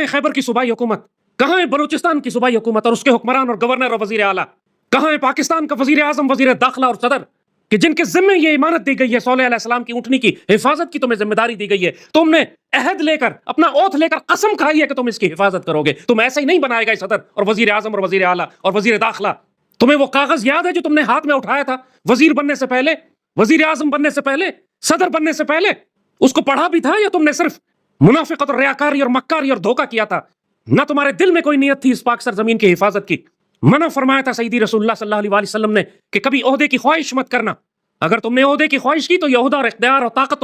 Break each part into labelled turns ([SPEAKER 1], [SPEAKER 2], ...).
[SPEAKER 1] खैबर की सूबाई हुकूमत? कहाँ है बलूचिस्तान की सूबाई हुकूमत और उसके हुक्मरान और गवर्नर और वजीर आला? कहाँ है पाकिस्तान का वजीर आजम, वजीर दाखिला और सदर कि जिनके जिम्मे ये इमानत दी गई है, सौलेह अलैहिस्सलाम की ऊँटनी की हिफाजत की तुम्हें जिम्मेदारी दी गई है। तुमने अहद लेकर, अपना ओथ लेकर कसम खाई है कि तुम इसकी हिफाजत करोगे। तुम ऐसे ही नहीं बनाए गए सदर और वजीर आजम और वजीर आला और वजीर दाखिला। तुम्हें वो कागज याद है जो तुमने हाथ में उठाया था वजीर बनने से पहले, वजीर आजम बनने से पहले, सदर बनने से पहले? उसको पढ़ा भी था या तुमने सिर्फ मुनाफिकत और रियाकारी और मक्कारी और धोखा किया था? ना तुम्हारे दिल में कोई नियत थी इस पाक सरजमीन की हिफाजत की। मना फरमाया था सईदी रसूलुल्लाह सल्लल्लाहु अलैहि वसल्लम ने कि कभी ओहदे की ख्वाहिश मत करना। अगर तुमने ओहदे की ख्वाहिश की तो ये ओहदा और इख्तियार और ताकत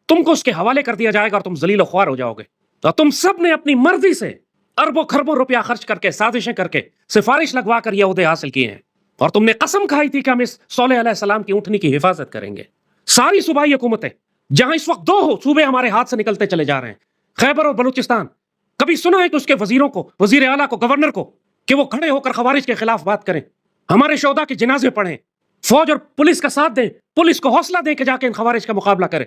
[SPEAKER 1] तुमको उसके हवाले कर दिया जाएगा और तुम जलील ख्वार हो जाओगे। तो तुम सब ने अपनी मर्जी से अरबों खरबों रुपया खर्च करके, साजिशें करके, सिफारिश लगवा कर ये ओहदे हासिल किए हैं और तुमने कसम खाई थी कि हम इस सौलेह अलैहिस्सलाम की ऊँटनी की हिफाजत करेंगे। सारी सूबाई हुकूमतें, जहां इस वक्त 2 सूबे हमारे हाथ से निकलते चले जा रहे हैं, खैबर और बलूचिस्तान, कभी सुना है कि उसके वजीरों को, वजीर आला को, गवर्नर को कि वो खड़े होकर खवारिज के खिलाफ बात करें, हमारे शोहदा के जनाजे पढ़ें, फौज और पुलिस का साथ दें, पुलिस को हौसला दें कि जाके इन खवारिज का मुकाबला करें?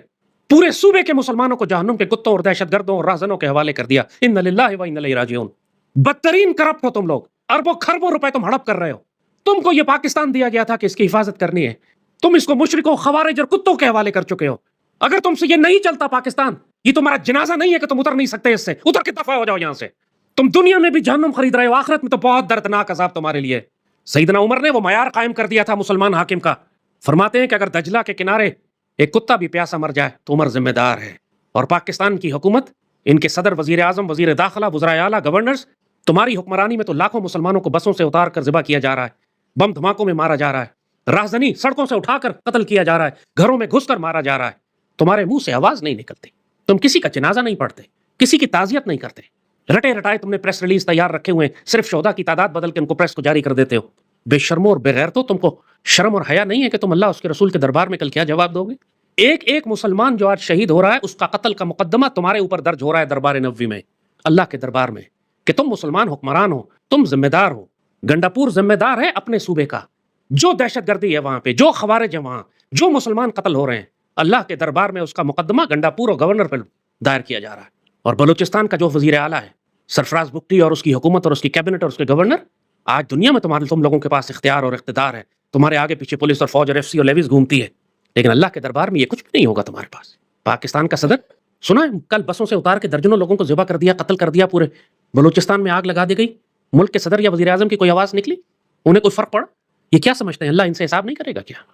[SPEAKER 1] पूरे सूबे के मुसलमानों को जहन्नुम के कुत्तों और दहशतगर्दों और राज़नों के हवाले कर दिया। इन्ना लिल्लाहि व इन्ना इलैहि राजिऊन। बदतरीन करप्ट हो तुम लोग, अरबों खरबों रुपए तुम हड़प कर रहे हो। तुमको ये पाकिस्तान दिया गया था कि इसकी हिफाजत करनी है, तुम इसको मुशरिकों, खवारिज और कुत्तों के हवाले कर चुके हो। अगर तुमसे ये नहीं चलता पाकिस्तान, ये तुम्हारा जनाजा नहीं है कि तुम उतर नहीं सकते इससे, उतर के दफा हो जाओ यहां से। तुम दुनिया में भी जहन्नुम खरीद रहे हो, आखिरत में तो बहुत दर्दनाक अजाब तुम्हारे लिए। सईदना उमर ने वो मयार कायम कर दिया था मुसलमान हाकिम का। फरमाते हैं कि अगर दजला के किनारे एक कुत्ता भी प्यासा मर जाए तो उमर जिम्मेदार है। और पाकिस्तान की हुकूमत, इनके सदर, वजीर आजम, वजीर दाखिला, वज़राए आला, गवर्नर्स, तुम्हारी हुक्मरानी में तो लाखों मुसलमानों को बसों से उतार कर ज़िबा किया जा रहा है, बम धमाकों में मारा जा रहा है, राहज़नी सड़कों से उठाकर कत्ल किया जा रहा है, घरों में घुसकर मारा जा रहा है। तुम्हारे मुंह से आवाज नहीं निकलती, तुम किसी का जनाजा नहीं पढ़ते, किसी की ताज़ियत नहीं करते। रटे रटाए तुमने प्रेस रिलीज तैयार रखे हुए, सिर्फ शोहदा की तादाद बदल के उनको प्रेस को जारी कर देते हो। बेशर्मो और बेगैरतो, तुमको शर्म और हया नहीं है कि तुम अल्लाह उसके रसूल के दरबार में कल क्या जवाब दोगे? एक एक मुसलमान जो आज शहीद हो रहा है, उसका कत्ल का मुकदमा तुम्हारे ऊपर दर्ज हो रहा है दरबार नबवी में, अल्लाह के दरबार में, कि तुम मुसलमान हुक्मरान हो, तुम जिम्मेदार हो। गंडापुर जिम्मेदार है अपने सूबे का। जो दहशतगर्दी है वहां पे, जो खवारिज है वहां, जो मुसलमान कत्ल हो रहे हैं, अल्लाह के दरबार में उसका मुकदमा गंडापुर और गवर्नर पर दायर किया जा रहा है। और बलूचिस्तान का जो वजीर आला है सरफराज बुगटी और उसकी हुकूमत और उसकी कैबिनेट और उसके गवर्नर, आज दुनिया में तुम लोगों के पास इख्तियार और इख्तिदार है, तुम्हारे आगे पीछे पुलिस और फौज और एफसी और लेविस घूमती है, लेकिन अल्लाह के दरबार में ये कुछ भी नहीं होगा तुम्हारे पास। पाकिस्तान का सदर, सुना है कल बसों से उतार के दर्जनों लोगों को ज़िबा कर दिया, कत्ल कर दिया, पूरे बलूचिस्तान में आग लगा दी गई। मुल्क के सदर या वजीर आजम की कोई आवाज़ निकली? उन्हें कोई फर्क पड़ा? ये क्या समझते हैं अल्लाह इनसे हिसाब नहीं करेगा क्या?